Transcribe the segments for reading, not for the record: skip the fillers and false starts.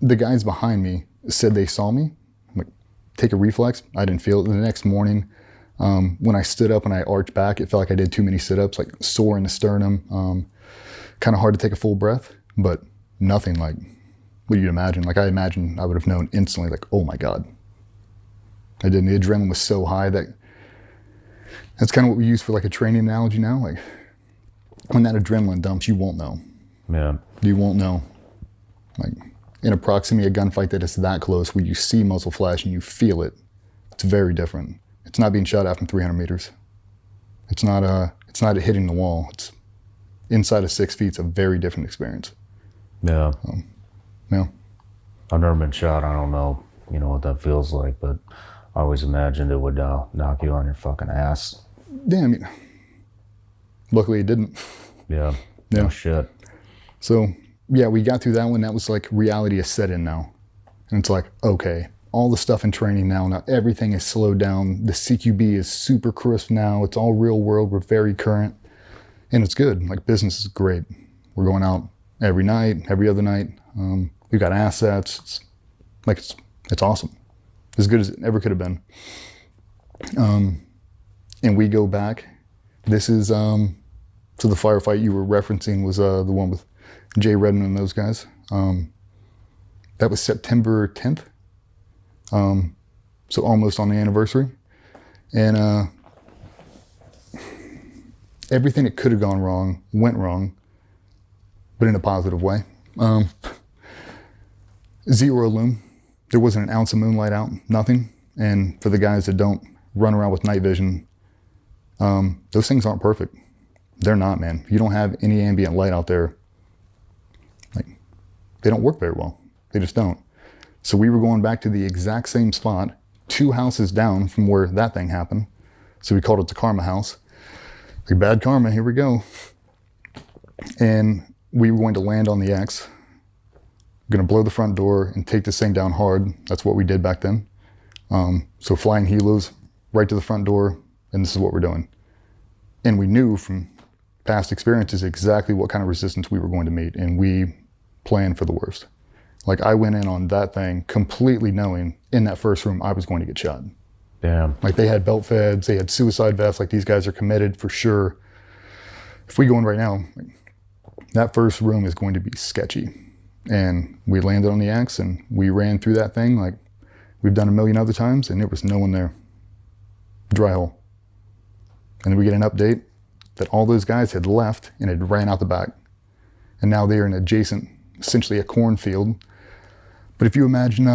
the guys behind me said they saw me. I'm like, take a reflex. I didn't feel it. The next morning, when I stood up and I arched back, it felt like I did too many sit-ups, like sore in the sternum. Kind of hard to take a full breath, but nothing like what you'd imagine. Like I imagine I would have known instantly, like, oh my God. I didn't. The adrenaline was so high that's kind of what we use for like a training analogy now. Like when that adrenaline dumps, you won't know. Yeah. You won't know. Like in a proximity, a gunfight that is that close where you see muzzle flash and you feel it, it's very different. It's not being shot at from 300 meters. It's not hitting the wall. It's inside of 6 feet. It's a very different experience. Yeah. Yeah. I've never been shot. I don't know, what that feels like, but I always imagined it would knock you on your fucking ass. Yeah, I mean, luckily it didn't. Yeah. Yeah. No shit. So, yeah, we got through that one. That was like reality is set in now. And it's like, okay, all the stuff in training now everything is slowed down. The CQB is super crisp now. It's all real world. We're very current. And it's good. Like business is great. We're going out every night, every other night. We've got assets. It's awesome. As good as it ever could have been. And we go back. This is, so the firefight you were referencing was the one with Jay Redmond and those guys. That was September 10th. So almost on the anniversary. And everything that could have gone wrong went wrong, but in a positive way. Zero loom. There wasn't an ounce of moonlight out, nothing. And for the guys that don't run around with night vision, those things aren't perfect. They're not, man. If you don't have any ambient light out there, like, they don't work very well. They just don't. So we were going back to the exact same spot, 2 houses down from where that thing happened. So we called it the Karma House. Like, bad karma, here we go. And we were going to land on the X. Gonna blow the front door and take this thing down hard. That's what we did back then. So flying helos right to the front door, and this is what we're doing. And we knew from past experiences exactly what kind of resistance we were going to meet, and we planned for the worst. Like I went in on that thing completely knowing in that first room I was going to get shot. Damn. Like they had belt feds, they had suicide vests, like these guys are committed for sure. If we go in right now, that first room is going to be sketchy. And we landed on the X and we ran through that thing like we've done a million other times, and there was no one there. Dry hole. And then we get an update that all those guys had left and had ran out the back. And now they're in adjacent, essentially a cornfield. But if you imagine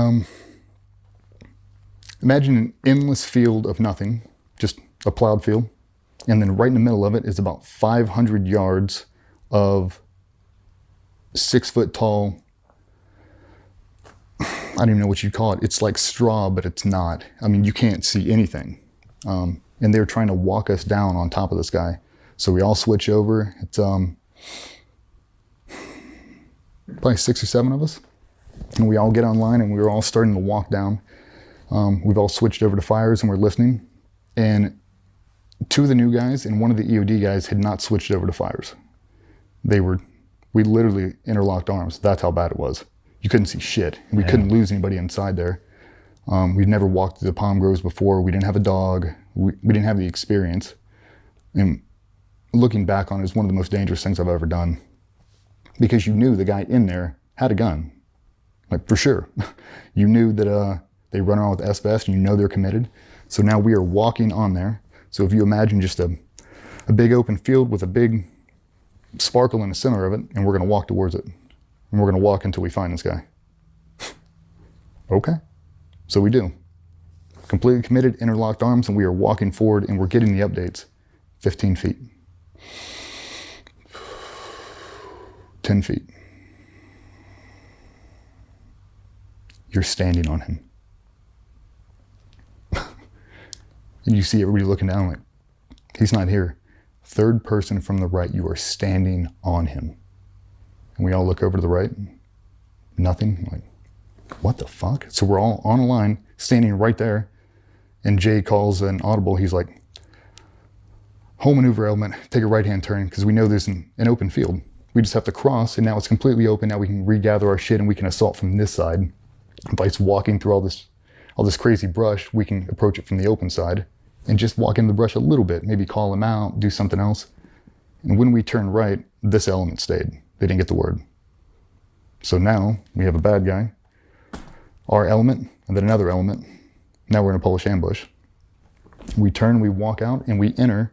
an endless field of nothing, just a plowed field. And then right in the middle of it is about 500 yards of 6 foot tall, I don't even know what you'd call it. It's like straw, but it's not. I mean, you can't see anything. And they're trying to walk us down on top of this guy. So we all switch over. It's probably 6 or 7 of us. And we all get online and we were all starting to walk down. We've all switched over to fires and we're listening. And 2 of the new guys and 1 of the EOD guys had not switched over to fires. We literally interlocked arms. That's how bad it was. You couldn't see shit. We couldn't lose anybody inside there. We'd never walked through the palm groves before. We didn't have a dog. We didn't have the experience. And looking back on it is one of the most dangerous things I've ever done. Because you knew the guy in there had a gun. Like for sure. You knew that they run around with S-Vest and you know they're committed. So now we are walking on there. So if you imagine just a big open field with a big sparkle in the center of it, and we're gonna walk towards it. And we're gonna walk until we find this guy. Okay, so we do. Completely committed, interlocked arms, and we are walking forward and we're getting the updates. 15 feet. 10 feet. You're standing on him. And you see everybody looking down like, he's not here. 3rd person from the right, you are standing on him. And we all look over to the right, nothing. Like, what the fuck? So we're all on a line, standing right there. And Jay calls an audible. He's like, whole maneuver element, take a right-hand turn, because we know there's an open field. We just have to cross, and now it's completely open. Now we can regather our shit and we can assault from this side. By just walking through all this crazy brush, we can approach it from the open side and just walk in the brush a little bit, maybe call them out, do something else. And when we turn right, this element stayed. They didn't get the word. So now we have a bad guy, our element, and then another element. Now we're in a Polish ambush. We turn, we walk out, and we enter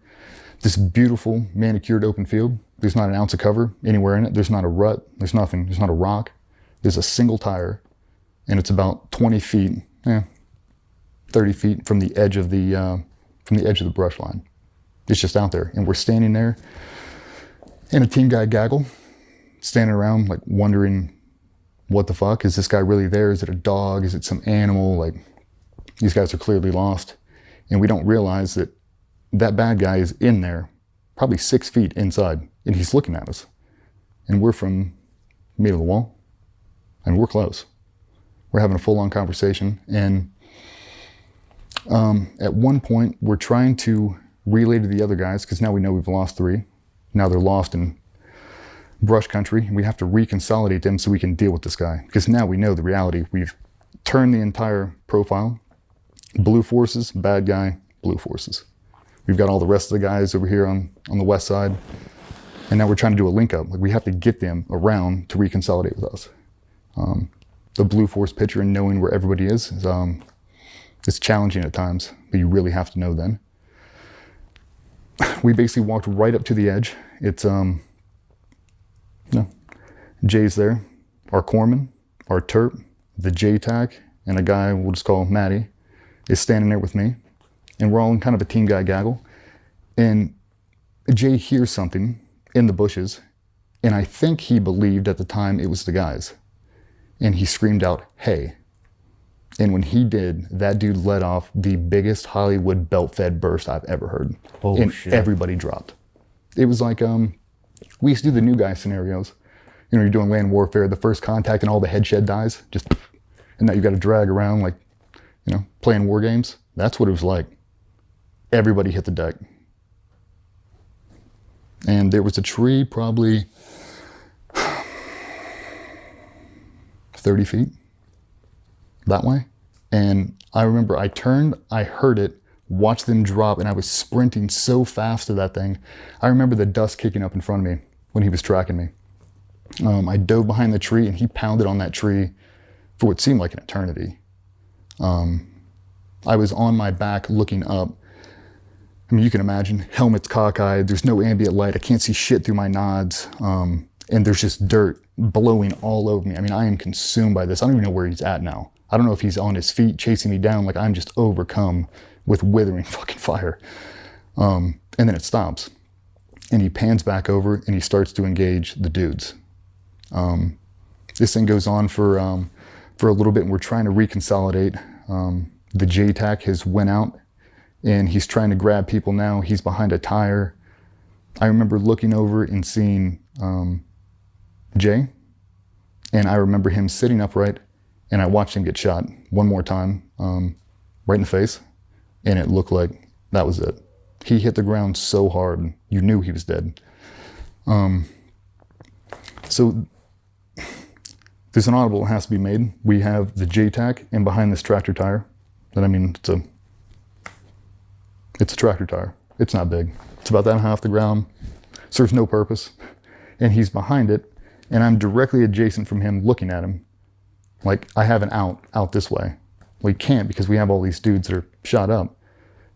this beautiful manicured open field. There's not an ounce of cover anywhere in it. There's not a rut. There's nothing. There's not a rock. There's a single tire, and it's about 20 feet, 30 feet from the edge of the brush line. It's just out there, and we're standing there, and a team guy gaggle, standing around like wondering, what the fuck? Is this guy really there? Is it a dog? Is it some animal? Like, these guys are clearly lost. And we don't realize that that bad guy is in there, probably 6 feet inside, and he's looking at us. And we're from the middle of the wall, and we're close. We're having a full-on conversation, and at one point, we're trying to relay to the other guys, because now we know we've lost 3. Now they're lost in brush country. We have to reconsolidate them so we can deal with this guy, because now we know the reality. We've turned the entire profile. Blue forces, bad guy, blue forces. We've got all the rest of the guys over here on the west side, and now we're trying to do a link up. Like, we have to get them around to reconsolidate with us. The blue force picture and knowing where everybody is it's challenging at times, but you really have to know then. We basically walked right up to the edge. It's Jay's there, our corpsman, our terp, the JTAC, and a guy we'll just call Matty is standing there with me, and we're all in kind of a team guy gaggle. And Jay hears something in the bushes, and I think he believed at the time it was the guys. And he screamed out, "Hey." And when he did, that dude let off the biggest Hollywood belt-fed burst I've ever heard. Oh, and shit. Everybody dropped. It was like, we used to do the new guy scenarios. You know, you're doing land warfare, the first contact and all the head shed dies, and now you got to drag around like, you know, playing war games. That's what it was like. Everybody hit the deck. And there was a tree probably 30 feet that way. And I remember I turned, I heard it, watched them drop, and I was sprinting so fast to that thing. I remember the dust kicking up in front of me when he was tracking me. I dove behind the tree, and he pounded on that tree for what seemed like an eternity. I was on my back looking up. I mean, you can imagine, helmet's cockeyed, there's no ambient light, I can't see shit through my nods, and there's just dirt blowing all over me. I mean, I am consumed by this. I don't even know where he's at now. I don't know if he's on his feet chasing me down, like I'm just overcome with withering fucking fire. And then it stops. And he pans back over and he starts to engage the dudes. This thing goes on for a little bit, and we're trying to reconsolidate. The JTAC has went out and he's trying to grab people now. He's behind a tire. I remember looking over and seeing Jay, and I remember him sitting upright, and I watched him get shot one more time, right in the face, and it looked like that was it. He hit the ground so hard, you knew he was dead. So there's an audible that has to be made. We have the JTAC, and behind this tractor tire, that I mean, it's a tractor tire. It's not big. It's about that high off the ground, serves no purpose. And he's behind it, and I'm directly adjacent from him looking at him. Like, I have an out this way. We can't, because we have all these dudes that are shot up.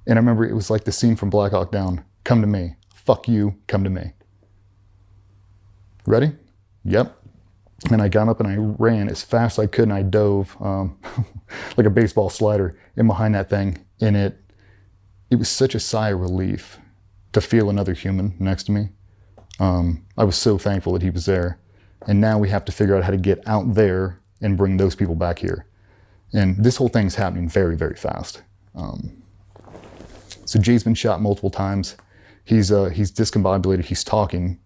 And I remember it was like the scene from Black Hawk Down. Come to me. Fuck you, come to me. Ready? Yep. And I got up and I ran as fast as I could, and I dove like a baseball slider in behind that thing. And it was such a sigh of relief to feel another human next to me. I was so thankful that he was there. And now we have to figure out how to get out there and bring those people back here. And this whole thing's happening very, very fast. So Jay's been shot multiple times. He's discombobulated, he's talking,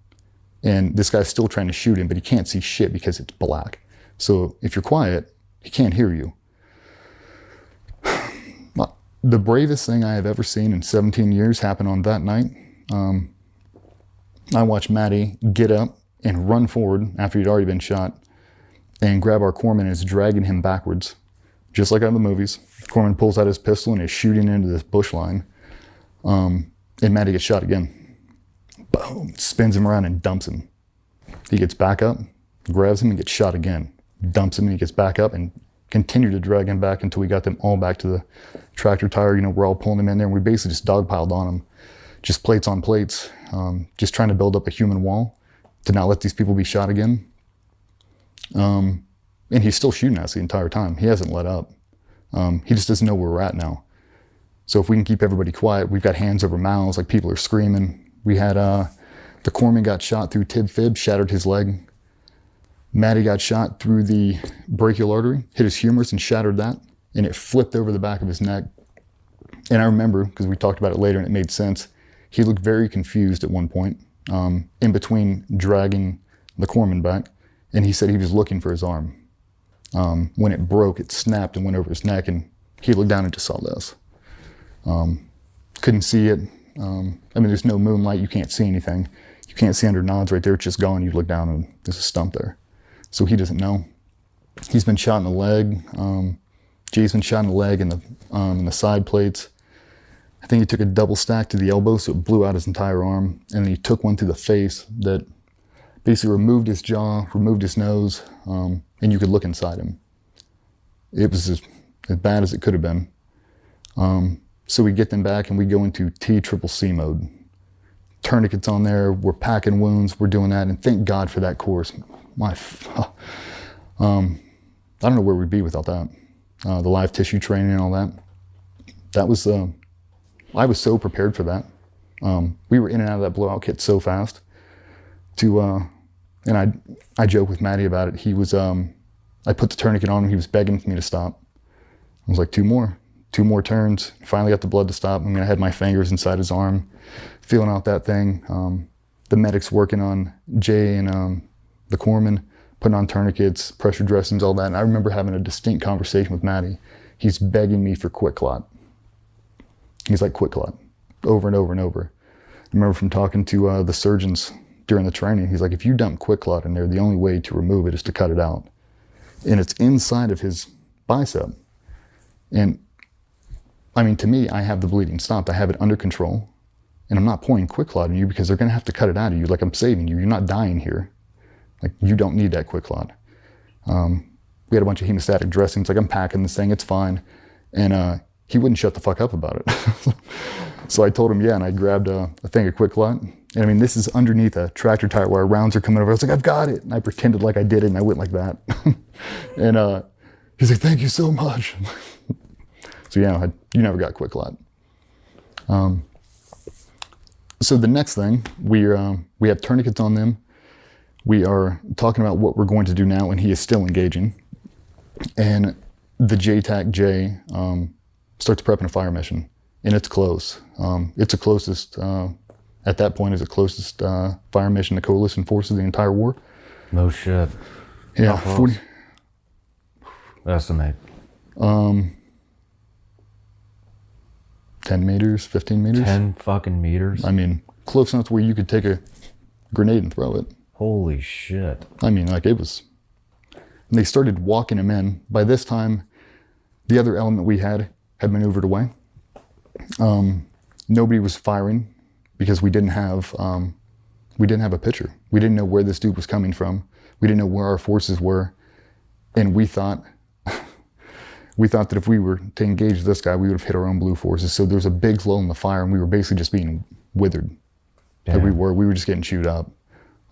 and this guy's still trying to shoot him, but he can't see shit because it's black. So if you're quiet, he can't hear you. The bravest thing I have ever seen in 17 years happened on that night. I watched Matty get up and run forward after he'd already been shot and grab our corpsman and is dragging him backwards, just like out of the movies. Corpsman pulls out his pistol and is shooting into this bush line. And Maddie gets shot again. Boom, spins him around and dumps him. He gets back up, grabs him and gets shot again. Dumps him and he gets back up and continued to drag him back until we got them all back to the tractor tire. You know, we're all pulling them in there and we basically just dogpiled on them. Just plates on plates, just trying to build up a human wall to not let these people be shot again. And he's still shooting us the entire time. He hasn't let up. He just doesn't know where we're at now. So if we can keep everybody quiet, we've got hands over mouths, like people are screaming. We had, the corpsman got shot through tib fib, shattered his leg. Maddie got shot through the brachial artery, hit his humerus and shattered that, and it flipped over the back of his neck. And I remember, because we talked about it later and it made sense, he looked very confused at one point, in between dragging the corpsman back, and he said he was looking for his arm. When it broke, it snapped and went over his neck, and he looked down and just saw this. Couldn't see it. I mean, there's no moonlight, you can't see anything. You can't see under nods right there, it's just gone. You look down and there's a stump there. So he doesn't know. He's been shot in the leg. Jay's been shot in the leg and the side plates. I think he took a double stack to the elbow, so it blew out his entire arm. And then he took one to the face that basically removed his jaw, removed his nose, and you could look inside him. It was as bad as it could have been. So we get them back and we go into TCCC mode. Tourniquets on there, we're packing wounds, we're doing that, and thank God for that course. I don't know where we'd be without that. The live tissue training and all that. That was, I was so prepared for that. We were in and out of that blowout kit so fast. And I joke with Maddie about it. He was, I put the tourniquet on him, he was begging for me to stop. I was like, two more turns. Finally got the blood to stop. I mean, I had my fingers inside his arm, feeling out that thing. The medics working on Jay and the corpsman, putting on tourniquets, pressure dressings, all that. And I remember having a distinct conversation with Maddie. He's begging me for quick clot. He's like, quick clot, over and over and over. I remember from talking to the surgeons during the training, he's like, if you dump quick clot in there, the only way to remove it is to cut it out. And it's inside of his bicep. And I mean, to me, I have the bleeding stopped. I have it under control. And I'm not pouring quick clot in you because they're going to have to cut it out of you. Like, I'm saving you. You're not dying here. Like, you don't need that quick clot. We had a bunch of hemostatic dressings. Like, I'm packing this thing. It's fine. And he wouldn't shut the fuck up about it. So I told him, yeah, and I grabbed a thing of quick clot. And I mean, this is underneath a tractor tire where rounds are coming over. I was like, I've got it. And I pretended like I did it, and I went like that. And he's like, thank you so much. So yeah, you never got quick clot. So the next thing, we have tourniquets on them. We are talking about what we're going to do now, and he is still engaging. And the JTAC J starts prepping a fire mission, and it's close. It's the closest, at that point, is the closest fire mission to coalition forces the entire war. No shit. Yeah, 40. Estimate. 10 meters, 15 meters. 10 fucking meters? I mean, close enough to where you could take a grenade and throw it. Holy shit. I mean, like, it was... And they started walking him in. By this time, the other element we had maneuvered away. Nobody was firing because we didn't have a picture. We didn't know where this dude was coming from. We didn't know where our forces were. And we thought that if we were to engage this guy, we would have hit our own blue forces. So there was a big lull in the fire, and we were basically just being withered. Yeah. Like we were just getting chewed up.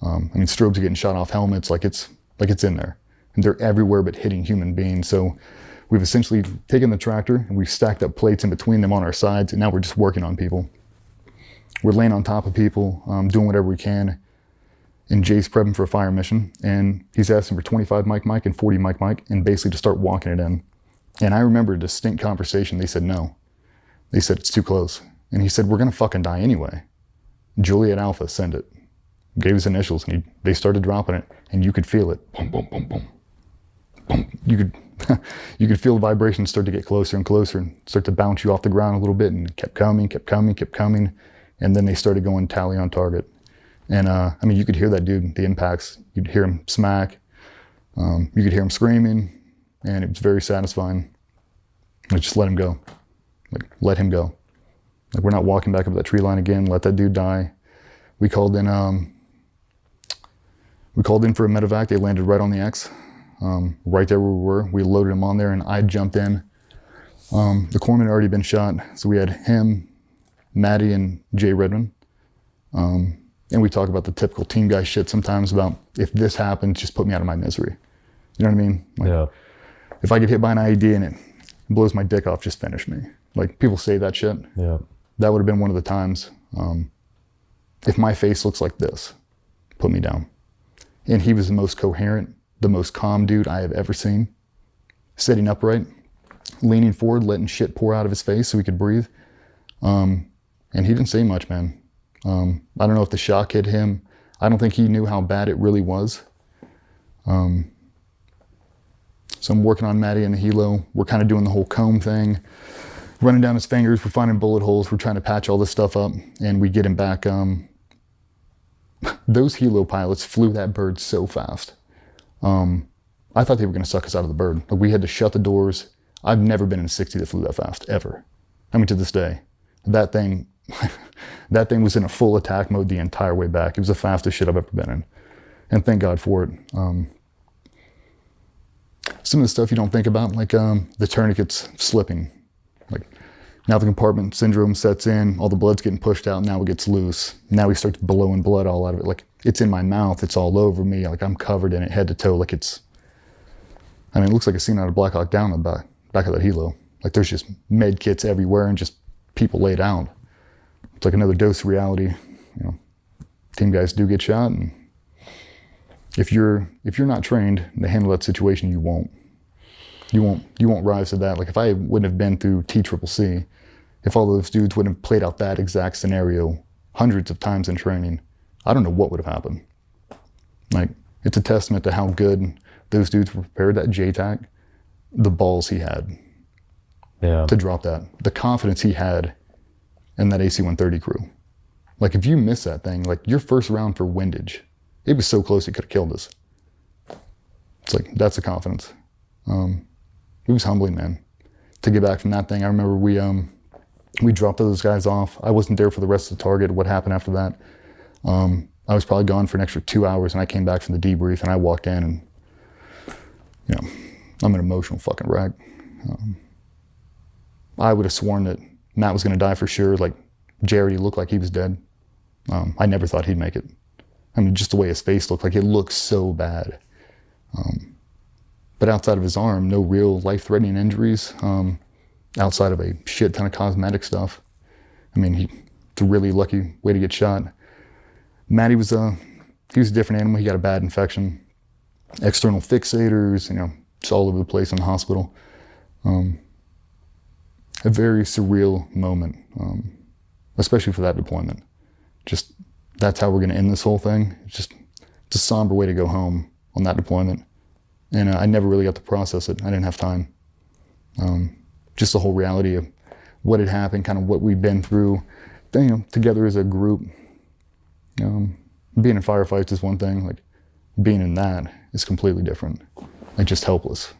I mean, strobes are getting shot off helmets, like it's in there. And they're everywhere but hitting human beings. So we've essentially taken the tractor and we've stacked up plates in between them on our sides, and now we're just working on people. We're laying on top of people, doing whatever we can. And Jay's prepping for a fire mission, and he's asking for 25 mic and 40 mic, and basically to start walking it in. And I remember a distinct conversation. They said no. They said it's too close. And he said, we're gonna fucking die anyway. Juliet Alpha, send it. Gave his initials, and they started dropping it, and you could feel it. Boom, boom, boom, boom. Boom. You could feel the vibrations start to get closer and closer and start to bounce you off the ground a little bit, and it kept coming. And then they started going tally on target. And I mean, you could hear that dude, the impacts. You'd hear him smack. You could hear him screaming, and it was very satisfying. Like, just let him go. Like, let him go. Like, we're not walking back up that tree line again. Let that dude die. We called in for a Medevac. They landed right on the X, right there where we were. We loaded him on there, and I jumped in. The corpsman had already been shot, so we had him, Maddie, and Jay Redmond. And we talk about the typical team guy shit sometimes about, if this happens, just put me out of my misery. You know what I mean? Like, yeah. If I get hit by an IED and it blows my dick off, just finish me. Like, people say that shit. Yeah. That would have been one of the times. If my face looks like this, put me down. And he was the most coherent, the most calm dude I have ever seen. Sitting upright, leaning forward, letting shit pour out of his face so he could breathe. And he didn't say much, man. I don't know if the shock hit him. I don't think he knew how bad it really was. So I'm working on Maddie and the helo. We're kind of doing the whole comb thing, running down his fingers. We're finding bullet holes. We're trying to patch all this stuff up, and we get him back. Those helo pilots flew that bird so fast. I thought they were going to suck us out of the bird. Like, we had to shut the doors. I've never been in a 60 that flew that fast, ever. I mean, to this day. That thing was in a full attack mode the entire way back. It was the fastest shit I've ever been in. And thank God for it. Some of the stuff you don't think about, like the tourniquets slipping. Like, now the compartment syndrome sets in, all the blood's getting pushed out, now it gets loose. Now he starts blowing blood all out of it. Like, it's in my mouth, it's all over me, like I'm covered in it head to toe. Like, it's, I mean, it looks like a scene out of Black Hawk Down on the back of that helo. Like, there's just med kits everywhere and just people laid out. It's like another dose of reality. You know, team guys do get shot, and if you're not trained to handle that situation, you won't rise to that. Like, if I wouldn't have been through TCCC, if all those dudes wouldn't have played out that exact scenario hundreds of times in training, I don't know what would have happened. Like, it's a testament to how good those dudes were prepared. That JTAC, the balls he had to drop that, the confidence he had in that AC-130 crew. Like, if you miss that thing, like, your first round for windage, it was so close it could have killed us. It's like, that's the confidence. It was humbling, man, to get back from that thing. I remember we dropped those guys off. I wasn't there for the rest of the target. What happened after that? I was probably gone for an extra 2 hours, and I came back from the debrief, and I walked in, and, you know, I'm an emotional fucking wreck. I would have sworn that Matt was going to die for sure. Like, Jared, looked like he was dead. I never thought he'd make it. I mean, just the way his face looked, like, it looked so bad. But outside of his arm, no real life-threatening injuries, outside of a shit ton of cosmetic stuff. I mean, it's a really lucky way to get shot. Matty was a different animal. He got a bad infection. External fixators, you know, just all over the place in the hospital. A very surreal moment, especially for that deployment. Just, that's how we're going to end this whole thing. It's a somber way to go home on that deployment. And I never really got to process it. I didn't have time. Just the whole reality of what had happened, kind of what we've been through, you know, together as a group. Being in firefights is one thing. Like, being in that is completely different. Like, just helpless.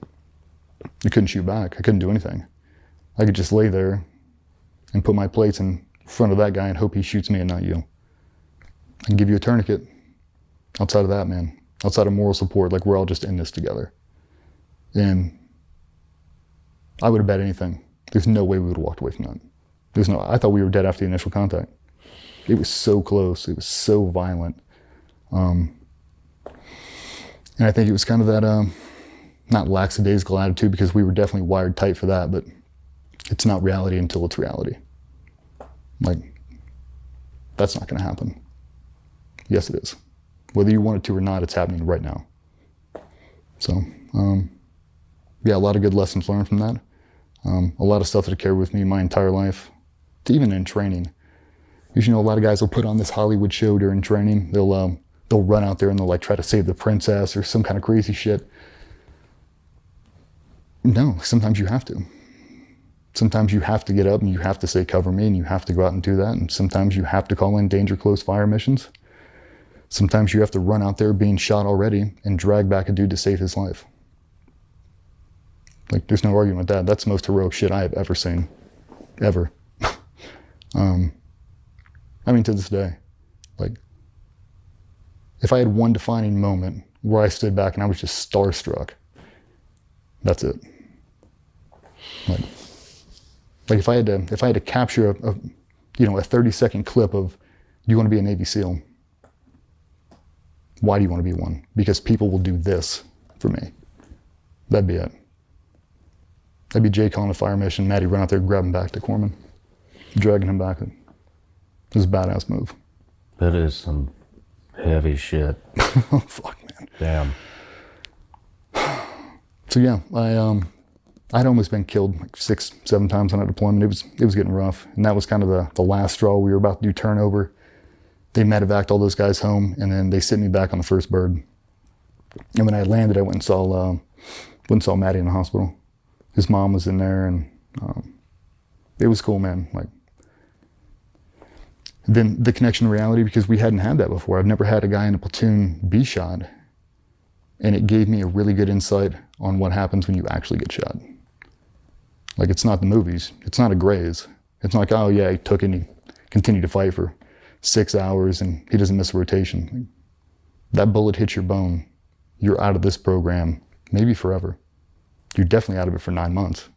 I couldn't shoot back. I couldn't do anything. I could just lay there and put my plates in front of that guy and hope he shoots me and not you. I can give you a tourniquet. Outside of that, man, outside of moral support, like, we're all just in this together. And I would have bet anything. There's no way we would have walked away from that. I thought we were dead after the initial contact. It was so close. It was so violent. And I think it was kind of that, not lackadaisical attitude, because we were definitely wired tight for that, but it's not reality until it's reality. Like, that's not going to happen. Yes, it is. Whether you want it to or not, it's happening right now. So, yeah, a lot of good lessons learned from that. A lot of stuff that I carried with me my entire life, even in training. You know, a lot of guys will put on this Hollywood show during training. They'll run out there and they'll, like, try to save the princess or some kind of crazy shit. No, sometimes you have to. Sometimes you have to get up and you have to say, cover me, and you have to go out and do that. And sometimes you have to call in danger close fire missions. Sometimes you have to run out there being shot already and drag back a dude to save his life. Like, there's no argument with that. That's the most heroic shit I have ever seen. Ever. I mean, to this day. Like, if I had one defining moment where I stood back and I was just starstruck, that's it. Like if I had to capture a 30-second clip of, do you want to be a Navy SEAL? Why do you want to be one? Because people will do this for me. That'd be it. That'd be Jake on a fire mission, Maddie run out there, grab him back to corpsman, dragging him back. It was a badass move. That is some heavy shit. Oh, fuck, man. Damn. So yeah, I'd almost been killed like 6-7 times on that deployment. It was getting rough, and that was kind of the last straw. We were about to do turnover. They medevaced all those guys home, and then they sent me back on the first bird. And when I landed, I went and saw Maddie in the hospital. His mom was in there, and it was cool, man. Like, then the connection to reality, because we hadn't had that before. I've never had a guy in a platoon be shot, and it gave me a really good insight on what happens when you actually get shot. Like, it's not the movies. It's not a graze. It's not like, oh yeah, he took it and he continued to fight for 6 hours and he doesn't miss a rotation. Like, that bullet hits your bone. You're out of this program, maybe forever. You're definitely out of it for 9 months.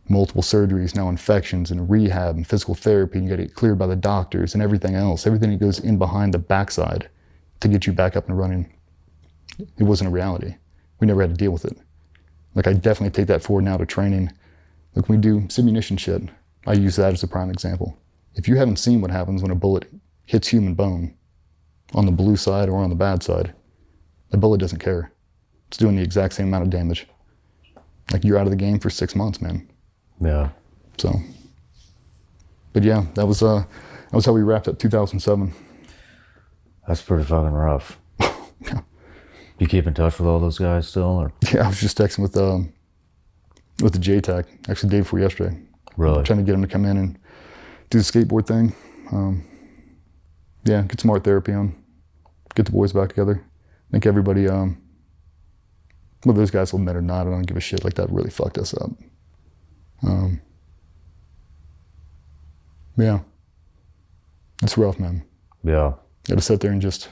Multiple surgeries, now infections and rehab and physical therapy, and you gotta get cleared by the doctors and everything else. Everything that goes in behind the backside to get you back up and running. It wasn't a reality. We never had to deal with it. Like, I definitely take that forward now to training. Like, when we do simunition shit, I use that as a prime example. If you haven't seen what happens when a bullet hits human bone on the blue side or on the bad side, the bullet doesn't care. It's doing the exact same amount of damage. Like, you're out of the game for 6 months, man. Yeah. So, but yeah, that was how we wrapped up 2007. That's pretty fucking rough. Yeah. You keep in touch with all those guys still, or? Yeah, I was just texting with the JTAC, actually the day before yesterday. Really? Trying to get him to come in and do the skateboard thing. Yeah, get some art therapy on. Get the boys back together. I think everybody, whether those guys will admit or not, I don't give a shit. Like, that really fucked us up. Yeah. It's rough, man. Yeah. Gotta sit there and just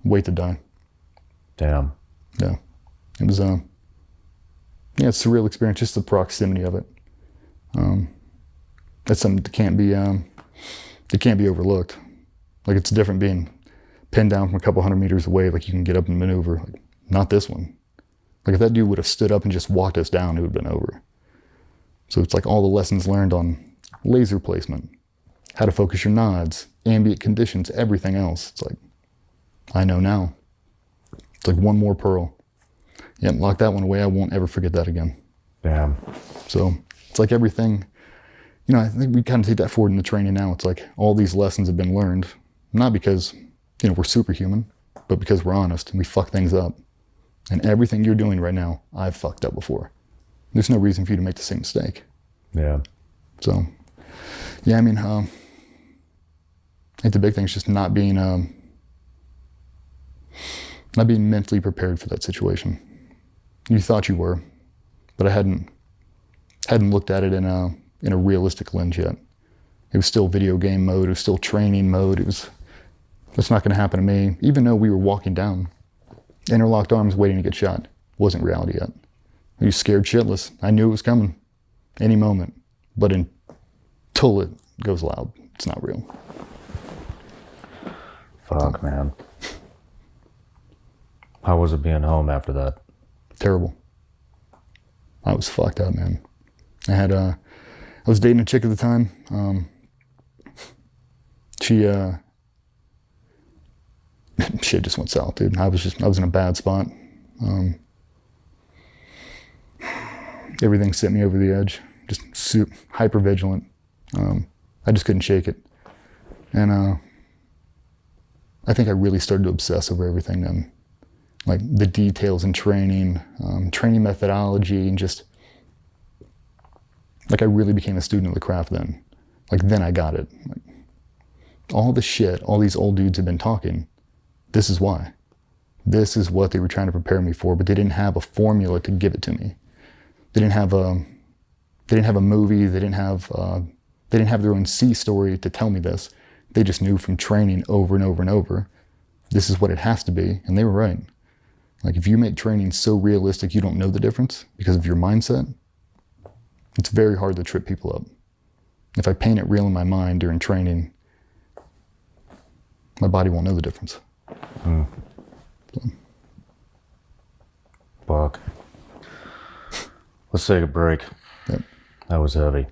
wait to die. Damn. Yeah. It was, yeah, it's a surreal experience, just the proximity of it. That's something that can't be overlooked. Like, it's different being pinned down from a couple hundred meters away, like you can get up and maneuver. Like, not this one. Like, if that dude would have stood up and just walked us down, it would have been over. So it's like all the lessons learned on laser placement, how to focus your nods, ambient conditions, everything else. It's like, I know now. It's like one more pearl. Yeah, lock that one away. I won't ever forget that again. Damn. So it's like everything, I think we kind of take that forward in the training now. It's like all these lessons have been learned, not because, we're superhuman, but because we're honest and we fuck things up. And everything you're doing right now, I've fucked up before. There's no reason for you to make the same mistake. Yeah. So, yeah, I mean, I think the big thing is just not being mentally prepared for that situation. You thought you were, but I hadn't looked at it in a realistic lens yet. It was still video game mode. It was still training mode. That's not going to happen to me. Even though we were walking down, interlocked arms waiting to get shot. Wasn't reality yet. I was scared shitless. I knew it was coming any moment, but until it goes loud, it's not real. Fuck, man. How was it being home after that? Terrible. I was fucked up, man. I was dating a chick at the time. Shit just went south, dude. I was in a bad spot. Everything sent me over the edge. Just hyper vigilant. I just couldn't shake it. And I think I really started to obsess over everything then. Like the details in training, training methodology, and just like I really became a student of the craft then. Like then I got it. Like, all the shit all these old dudes have been talking, this is why. This is what they were trying to prepare me for, but they didn't have a formula to give it to me. They didn't have a movie. They didn't have their own C story to tell me this. They just knew from training over and over and over, this is what it has to be, and they were right. Like, if you make training so realistic you don't know the difference because of your mindset, it's very hard to trip people up. If I paint it real in my mind during training, my body won't know the difference. So. Fuck. Let's take a break. Yep. That was heavy.